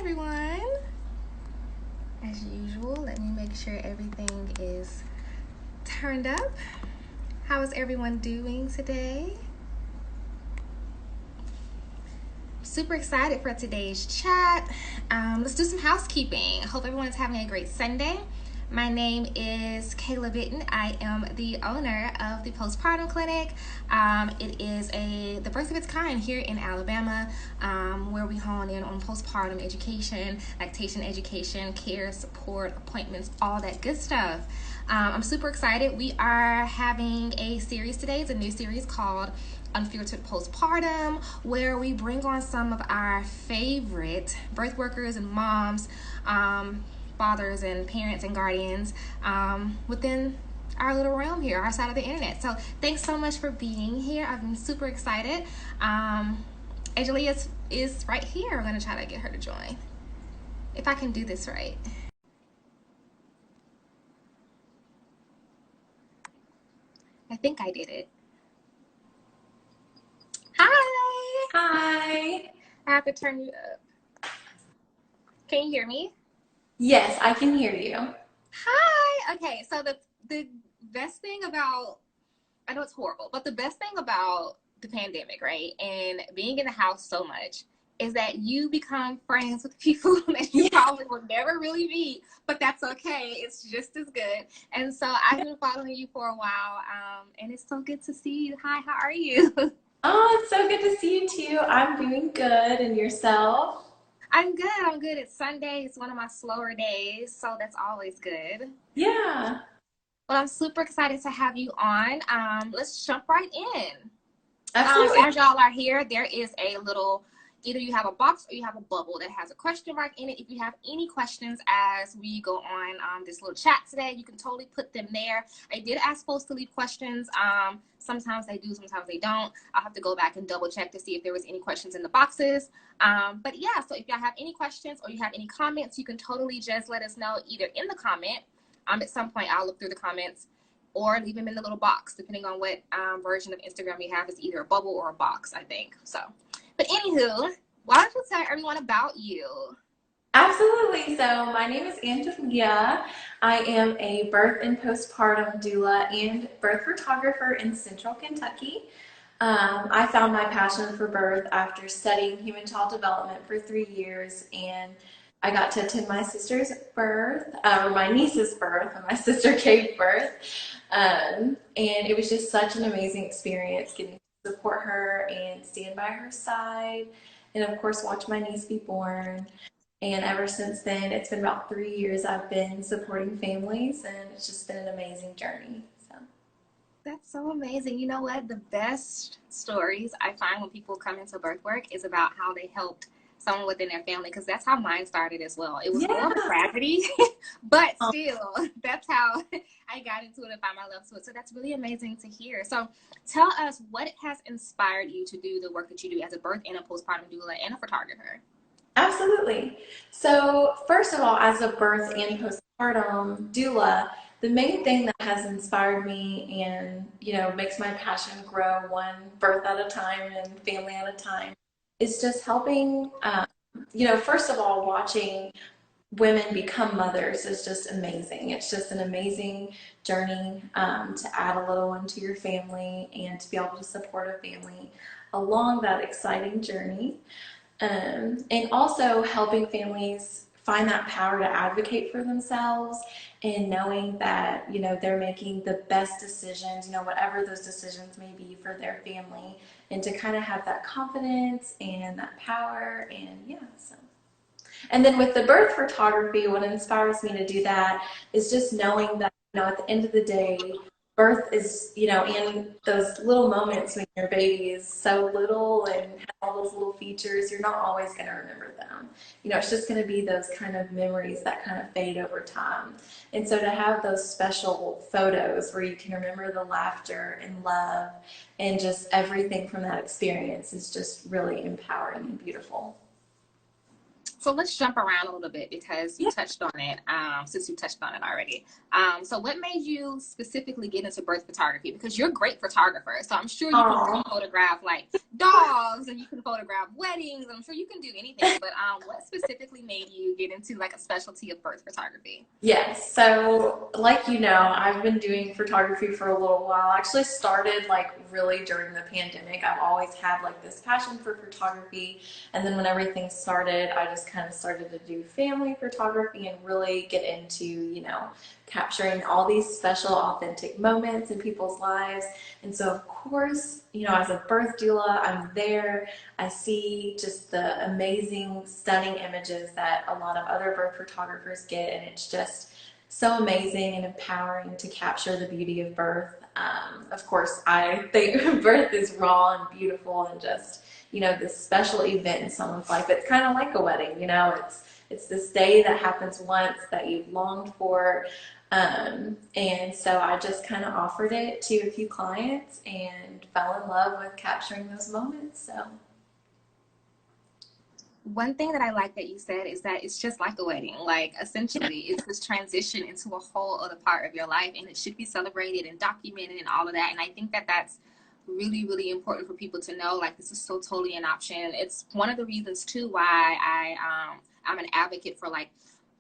everyone. As usual, let me make sure everything is turned up. How is everyone doing today? Super excited for today's chat. Let's do some housekeeping. I hope everyone is having a great Sunday. My name is Kayla Bitton. I am the owner of the Postpartum Clinic. It is the first of its kind here in Alabama, where we hone in on postpartum education, lactation education, care, support, appointments, all that good stuff. I'm super excited. We are having a series today. It's a new series called Unfiltered Postpartum, where we bring on some of our favorite birth workers and moms, fathers and parents and guardians within our little realm here, our side of the internet. So thanks so much for being here. I've been super excited. Angelia is right here. I'm going to try to get her to join, if I can do this right. I think I did it. Hi. Hi. I have to turn you up. Can you hear me? Yes, I can hear you. Hi. Okay, so the best thing about, I know it's horrible, but the best thing about the pandemic, right, and being in the house so much is that you become friends with people that you probably will never really meet, but that's okay. It's just as good. And so I've been following you for a while, and it's so good to see you. Hi, how are you? Oh, it's so good to see you too. I'm doing good. And yourself? I'm good. I'm good. It's Sunday. It's one of my slower days, so that's always good. Yeah, Well, I'm super excited to have you on. Let's jump right in. absolutely. As y'all are here, there is a little, either you have a box or you have a bubble that has a question mark in it. If you have any questions as we go on this little chat today, you can totally put them there. I did ask folks to leave questions. Sometimes they do, sometimes they don't. I'll have to go back and double check to see if there was any questions in the boxes. But yeah, so if y'all have any questions or you have any comments, you can totally just let us know either in the comment. At some point, I'll look through the comments, or leave them in the little box, depending on what version of Instagram you have. Is either a bubble or a box, I think. So, but anywho, why don't you tell everyone about you? Absolutely. So my name is Angelia. I am a birth and postpartum doula and birth photographer in Central Kentucky. I found my passion for birth after studying human child development for 3 years, and I got to attend my sister's birth, or my niece's birth, when my sister gave birth. And it was just such an amazing experience getting to support her and stand by her side, and of course, watch my niece be born. And ever since then, it's been about 3 years I've been supporting families, and it's just been an amazing journey. So. That's so amazing. You know what? The best stories I find when people come into birth work is about how they helped someone within their family, because that's how mine started as well. It was more of a Yeah. tragedy, but still, that's how I got into it and found my love to it. So that's really amazing to hear. So tell us what has inspired you to do the work that you do as a birth and a postpartum doula and a photographer. Absolutely. So, first of all, as a birth and postpartum doula, the main thing that has inspired me and, makes my passion grow one birth at a time and family at a time is just helping, first of all, watching women become mothers is just amazing. It's just an amazing journey to add a little one to your family and to be able to support a family along that exciting journey. And also helping families find that power to advocate for themselves and knowing that, they're making the best decisions, whatever those decisions may be for their family, and to kind of have that confidence and that power. And yeah, so. And then with the birth photography, what inspires me to do that is just knowing that, at the end of the day, birth is, in those little moments when your baby is so little and has all those little features, you're not always going to remember them. It's just going to be those kind of memories that kind of fade over time. And so to have those special photos where you can remember the laughter and love and just everything from that experience is just really empowering and beautiful. So let's jump around a little bit because you Yeah. touched on it, since you touched on it already. So what made you specifically get into birth photography? Because you're a great photographer. So I'm sure you can Oh, photograph like dogs and you can photograph weddings. I'm sure you can do anything. But what specifically made you get into like a specialty of birth photography? yes. So, like I've been doing photography for a little while. I actually started like really during the pandemic. I've always had like this passion for photography. And then when everything started, I just kind of started to do family photography and really get into, capturing all these special, authentic moments in people's lives. And so, of course, as a birth doula, I'm there. I see just the amazing, stunning images that a lot of other birth photographers get, and it's just so amazing and empowering to capture the beauty of birth. Of course, I think birth is raw and beautiful and just, this special event in someone's life. It's kind of like a wedding, it's this day that happens once that you've longed for. And so I just kind of offered it to a few clients and fell in love with capturing those moments. So One thing that I like that you said is that it's just like a wedding. Like, essentially, it's this transition into a whole other part of your life, and it should be celebrated and documented and all of that. And I think that that's really, really important for people to know. Like, this is so totally an option. It's one of the reasons too why I'm an advocate for like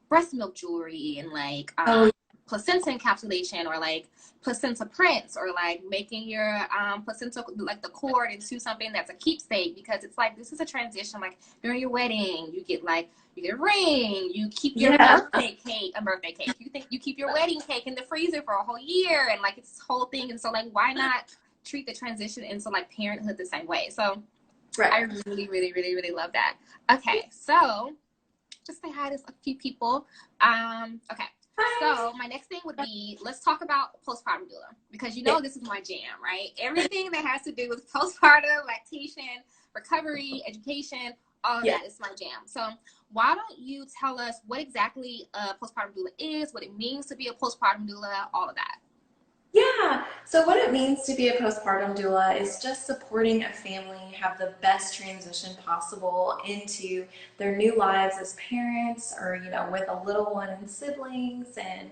breast milk jewelry and like oh placenta encapsulation or like placenta prints or like making your placenta like the cord into something that's a keepsake, because it's like this is a transition. Like during your wedding you get a ring, you keep your yeah, birthday cake, you think you keep your wedding cake in the freezer for a whole year, and like it's this whole thing. And so like why not treat the transition into like parenthood the same way? So right. I really, really, really, really love that. Okay, so just say hi to a few people. Okay. Hi. So my next thing would be, let's talk about postpartum doula, because Yeah. this is my jam, right? Everything that has to do with postpartum, lactation, recovery, education, all of Yeah. that is my jam. So why don't you tell us what exactly a postpartum doula is, what it means to be a postpartum doula, all of that. Yeah. So what it means to be a postpartum doula is just supporting a family have the best transition possible into their new lives as parents, or, with a little one and siblings. And,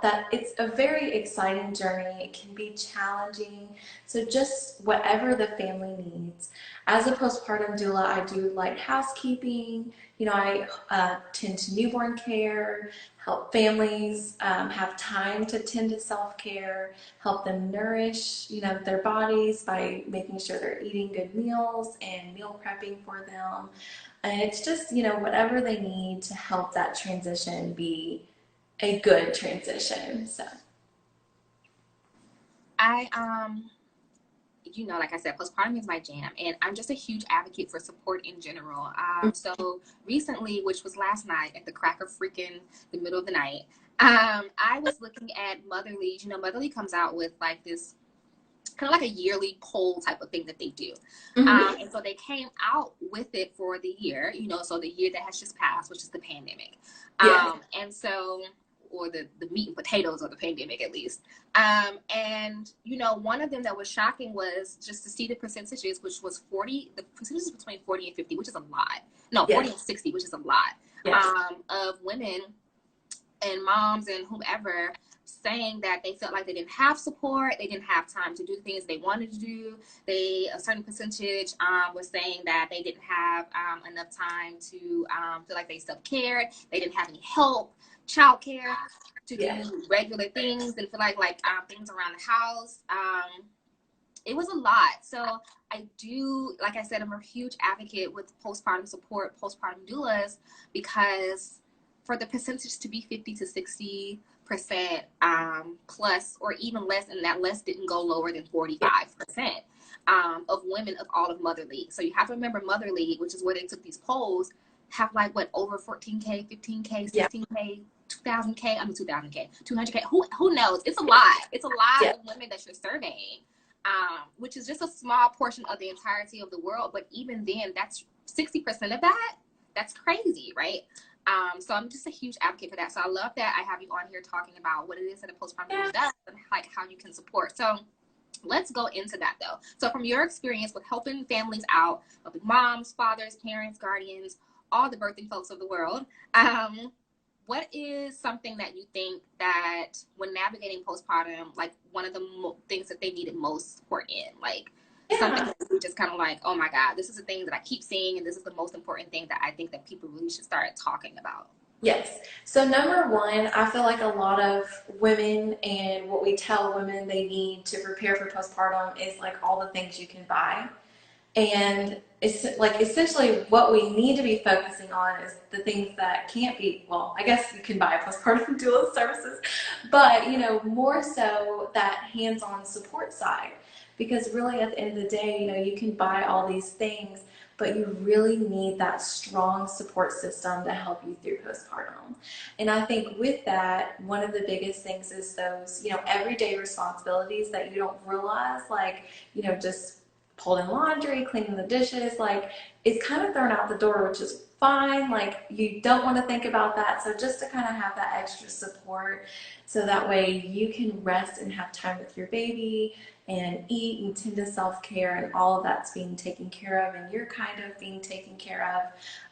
that it's a very exciting journey. It can be challenging. So just whatever the family needs. As a postpartum doula, I do like housekeeping. I tend to newborn care, help families have time to tend to self-care, help them nourish, their bodies by making sure they're eating good meals and meal prepping for them. And it's just, whatever they need to help that transition be a good transition. So, I like I said, postpartum is my jam, and I'm just a huge advocate for support in general. So recently, which was last night at the crack of freaking the middle of the night, I was looking at Motherly. Motherly comes out with like this kind of like a yearly poll type of thing that they do. mm-hmm. And so they came out with it for the year, so the year that has just passed, which is the pandemic. Yeah. And so, or the meat and potatoes of the pandemic at least. And, one of them that was shocking was just to see the percentages, which was the percentages between 40 and 50, which is a lot. No, 40 Yes. and 60, which is a lot, Yes. of women and moms and whomever saying that they felt like they didn't have support, they didn't have time to do the things they wanted to do. A certain percentage was saying that they didn't have enough time to feel like they self-cared. They didn't have any help, childcare, to Yeah. do regular things and feel like things around the house. It was a lot. So I do, like I said, I'm a huge advocate with postpartum support, postpartum doulas, because for the percentage to be 50 to 60% plus, or even less, and that less didn't go lower than 45% of women of all of Mother League. So you have to remember Mother League, which is where they took these polls, have like what, over 14K, 15K, 16K, 2000K, 2000K, 200K. Who knows? It's a lot. It's a lot Yeah. of women that you're surveying, which is just a small portion of the entirety of the world. But even then, that's 60% of that. That's crazy, right? So I'm just a huge advocate for that. So I love that I have you on here talking about what it is that a postpartum Yeah. does and like how you can support. So let's go into that though. So from your experience with helping families out, helping moms, fathers, parents, guardians, all the birthing folks of the world. What is something that you think that when navigating postpartum, like one of the things that they needed most support in, like something Yeah. that you just kind of like, oh my God, this is the thing that I keep seeing, and this is the most important thing that I think that people really should start talking about. Yes. So number one, I feel like a lot of women and what we tell women they need to prepare for postpartum is like all the things you can buy. And it's like essentially what we need to be focusing on is the things that can't be, well, I guess you can buy postpartum doula services, but more so that hands-on support side. Because really at the end of the day, you can buy all these things, but you really need that strong support system to help you through postpartum. And I think with that, one of the biggest things is those, everyday responsibilities that you don't realize, like, just folding laundry, cleaning the dishes, like it's kind of thrown out the door, which is fine. Like you don't want to think about that. So just to kind of have that extra support so that way you can rest and have time with your baby and eat and tend to self-care and all of that's being taken care of and you're kind of being taken care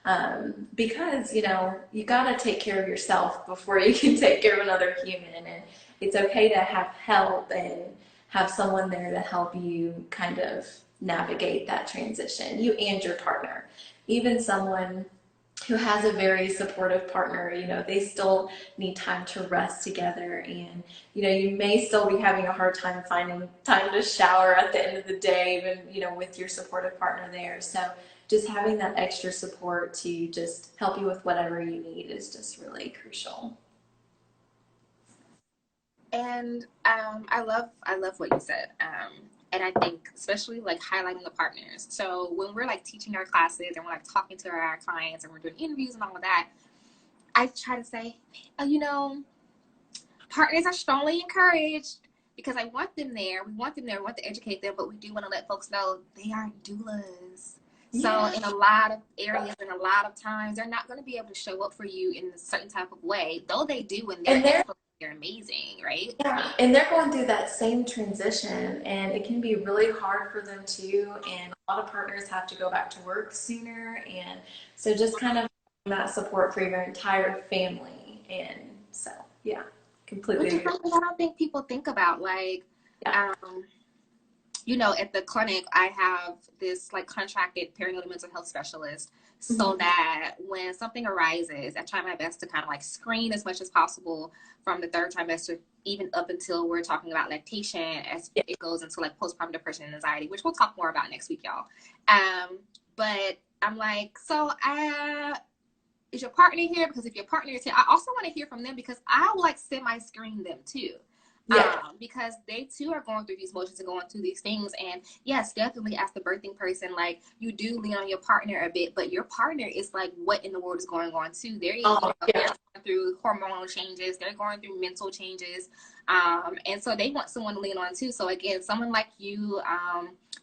of because you got to take care of yourself before you can take care of another human, and it's okay to have help and have someone there to help you kind of navigate that transition, you and your partner. Even someone who has a very supportive partner, they still need time to rest together, and you may still be having a hard time finding time to shower at the end of the day, even with your supportive partner there. So just having that extra support to just help you with whatever you need is just really crucial. And I love what you said. And I think especially like highlighting the partners. So when we're like teaching our classes and we're like talking to our clients and we're doing interviews and all of that, I try to say, partners are strongly encouraged because I want them there. We want them there. We want to educate them, but we do want to let folks know they are doulas. So Yeah. in a lot of areas and a lot of times, they're not going to be able to show up for you in a certain type of way, though they do, and And they're they're amazing, right? Yeah, and they're going through that same transition, and it can be really hard for them too. And a lot of partners have to go back to work sooner, and so just kind of that support for your entire family. And so, yeah, completely Which is agree. something I don't think people think about. Like, Yeah. um, at the clinic, I have this like contracted perinatal mental health specialist so Mhm. that when something arises, I try my best to kind of like screen as much as possible from the third trimester, even up until we're talking about lactation as Yeah. it goes into like postpartum depression and anxiety, which we'll talk more about next week, y'all. But I'm like, so is your partner here? Because if your partner is here, I also want to hear from them because I'll like semi-screen them too. Yeah. Because they too are going through these motions and going through these things. And yes, definitely as the birthing person, like you do lean on your partner a bit, but your partner is like, what in the world is going on too? Oh, They're yeah. going through hormonal changes, they're going through mental changes. And so they want someone to lean on too. So again, someone like you,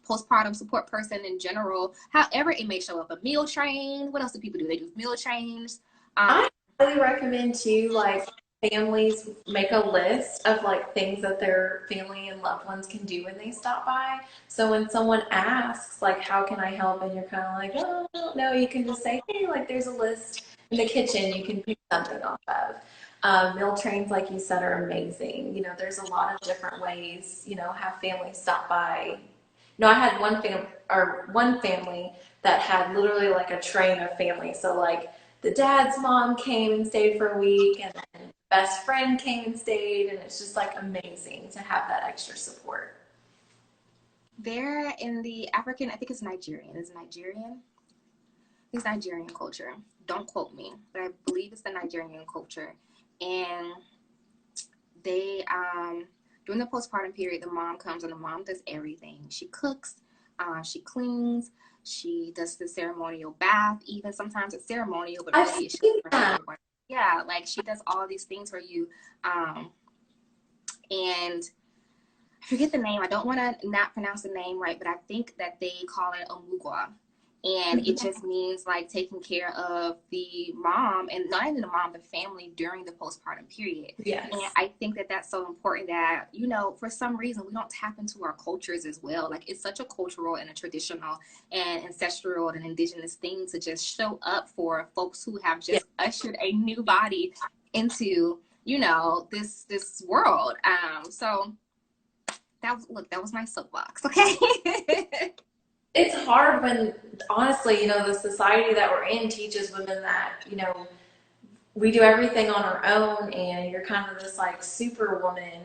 postpartum support person in general, however it may show up, a meal train. What else do people do? They do meal trains. Um, I highly recommend too, like families make a list of like things that their family and loved ones can do when they stop by. So when someone asks, like, how can I help? And you're kind of like, oh, I don't know, you can just say, hey, like, there's a list in the kitchen you can pick something off of. Meal trains, like you said, are amazing. There's a lot of different ways, have families stop by. I had one family that had literally like a train of family. So like the dad's mom came and stayed for a week, and then best friend came and stayed, and it's just like amazing to have that extra support. they're in the African, I think it's Nigerian. Is it Nigerian? It's Nigerian culture. Don't quote me, but I believe it's the Nigerian culture. And they during the postpartum period, the mom comes and the mom does everything. She cooks, she cleans, she does the ceremonial bath. Even sometimes it's ceremonial, but I've really it's seen that. just yeah, like she does all these things for you. And I forget the name. I don't want to not pronounce the name right, but I think that they call it omugwa. And it just means like taking care of the mom, and not even the mom, the family during the postpartum period. Yes. And I think that that's so important that, you know, for some reason we don't tap into our cultures as well. Like it's such a cultural and a traditional and ancestral and indigenous thing to just show up for folks who have Yes. just ushered a new body into, you know, this world. So that was my soapbox. Okay. It's hard when, honestly, you know, the society that we're in teaches women that, you know, we do everything on our own and you're kind of this like superwoman.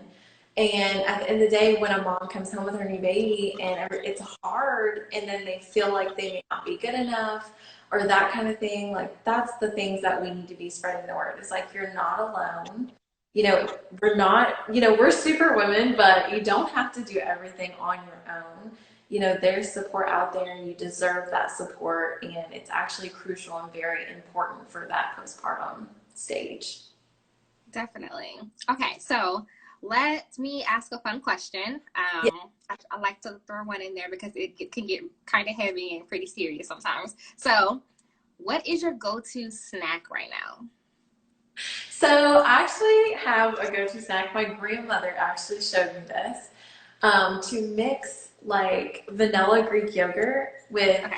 And at the end of the day, when a mom comes home with her new baby and it's hard, and then they feel like they may not be good enough or that kind of thing, like that's the things that we need to be spreading the word. It's like, you're not alone. You know, we're not, you know, we're super women, but you don't have to do everything on your own. You know, there's support out there and you deserve that support. And it's actually crucial and very important for that postpartum stage. Definitely. Okay, so let me ask a fun question. Yeah. I like to throw one in there because it can get kind of heavy and pretty serious sometimes. So, what is your go-to snack right now? So I actually have a go-to snack. My grandmother actually showed me this, to mix like vanilla Greek yogurt with. Okay.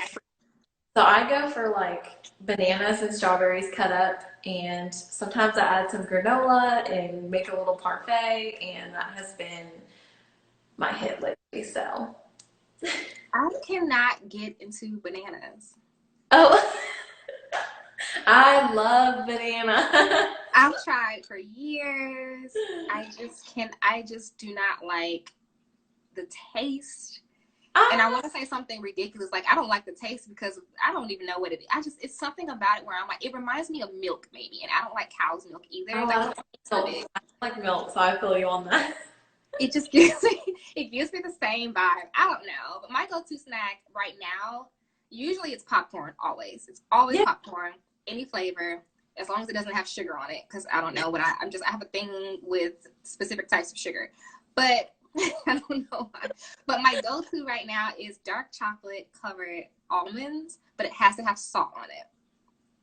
So I go for like bananas and strawberries cut up, and sometimes I add some granola and make a little parfait, and that has been my hit lately. So, I cannot get into bananas. oh, I love banana. I've tried for years. I just do not like the taste. And I want to say something ridiculous, like I don't like the taste because I don't even know what it is. It's something about it where I'm like, it reminds me of milk maybe, and I don't like cow's milk either. Oh, Like, I like milk, so I feel you on that. it just it gives me the same vibe. I don't know, but my go-to snack right now, usually it's popcorn. It's always Yeah. popcorn, any flavor, as long as it doesn't have sugar on it. Because I don't know, but I have a thing with specific types of sugar, but. I don't know why. But my go-to right now is dark chocolate covered almonds, but it has to have salt on it.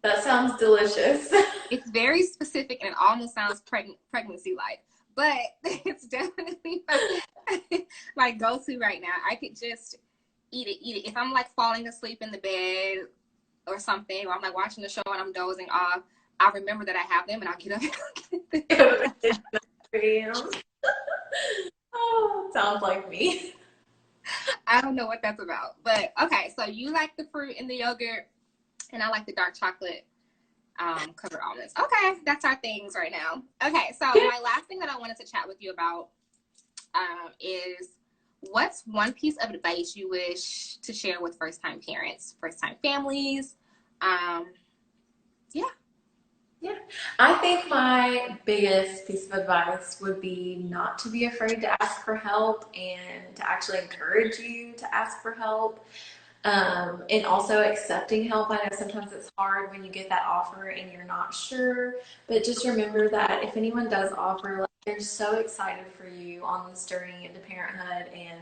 That sounds delicious. It's very specific and it almost sounds pregnancy-like, but it's definitely my go-to right now. I could just eat it. If I'm like falling asleep in the bed or something, or I'm like watching the show and I'm dozing off, I'll remember that I have them and I'll get up and get them. Oh, sounds like me. I don't know what that's about, but okay. So you like the fruit and the yogurt, and I like the dark chocolate covered almonds. Okay, that's our things right now. Okay, so my last thing that I wanted to chat with you about is what's one piece of advice you wish to share with first-time parents, first-time families? Yeah. Yeah, I think my biggest piece of advice would be not to be afraid to ask for help and to actually encourage you to ask for help. And also accepting help. I know sometimes it's hard when you get that offer and you're not sure, but just remember that if anyone does offer, like, they're so excited for you on this journey into parenthood, and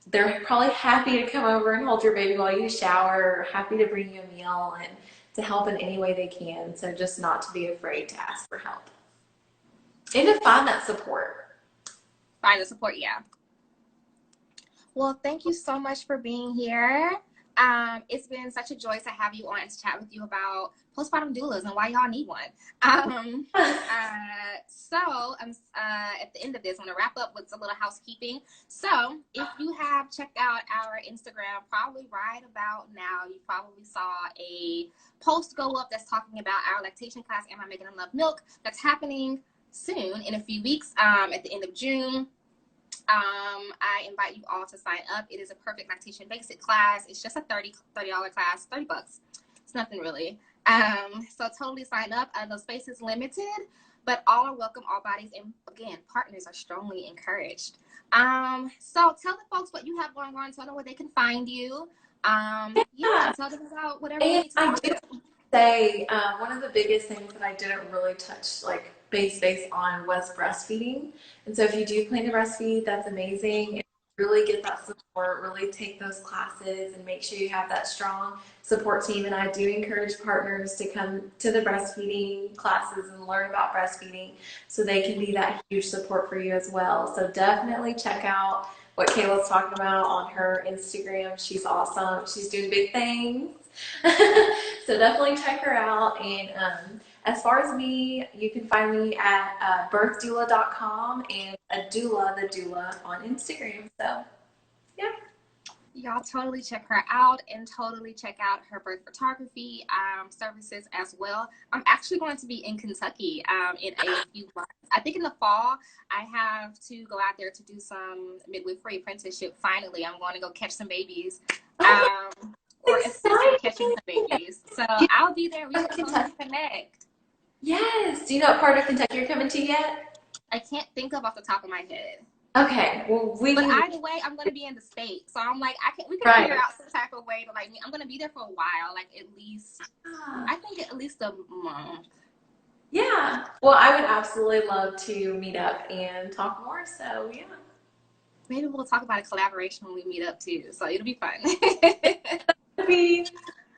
they're probably happy to come over and hold your baby while you shower, or happy to bring you a meal and to help in any way they can. So just not to be afraid to ask for help and to find that support. Find the support, yeah. Well, thank you so much for being here. It's been such a joy to have you on and to chat with you about postpartum doulas and why y'all need one. At the end of this, I'm going to wrap up with a little housekeeping. So if you have checked out our Instagram, probably right about now, you probably saw a post go up that's talking about our lactation class, Am I Making Enough Milk? That's happening soon in a few weeks at the end of June. I invite you all to sign up. It is a perfect lactation basic class. It's just a $30 class, $30. It's nothing really. So totally sign up. The space is limited, but all are welcome, all bodies, and again, partners are strongly encouraged. So tell the folks what you have going on. Tell them where they can find you. Tell them about whatever you need to talk about. Say one of the biggest things that I didn't really touch like base on was breastfeeding. And so if you do plan to breastfeed, that's amazing. It's really get that support, really take those classes and make sure you have that strong support team. And I do encourage partners to come to the breastfeeding classes and learn about breastfeeding so they can be that huge support for you as well. So definitely check out what Kayla's talking about on her Instagram. She's awesome. She's doing big things. So definitely check her out. And as far as me, you can find me at birthdoula.com and a doula, the doula, on Instagram. So, yeah. Y'all totally check her out and totally check out her birth photography services as well. I'm actually going to be in Kentucky in a few months. I think in the fall, I have to go out there to do some midwifery apprenticeship. Finally, I'm going to go catch some babies. Or assist in catching some babies. So I'll be there. We can connect. Yes. Do you know what part of Kentucky you're coming to yet? I can't think of off the top of my head. Okay. Well, but either way, I'm going to be in the state. So I'm like, we can figure out some type of way to like, I'm going to be there for a while, like at least, I think at least a month. Yeah. Well, I would absolutely love to meet up and talk more. So, yeah. Maybe we'll talk about a collaboration when we meet up too. So it'll be fun.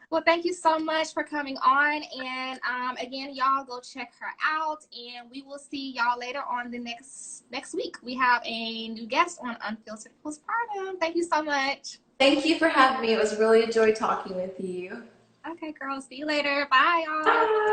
Well, thank you so much for coming on. And again, y'all go check her out. And we will see y'all later on the next week. We have a new guest on Unfiltered Postpartum. Thank you so much. Thank you for having me. It was really a joy talking with you. Okay, girls. See you later. Bye, y'all. Bye.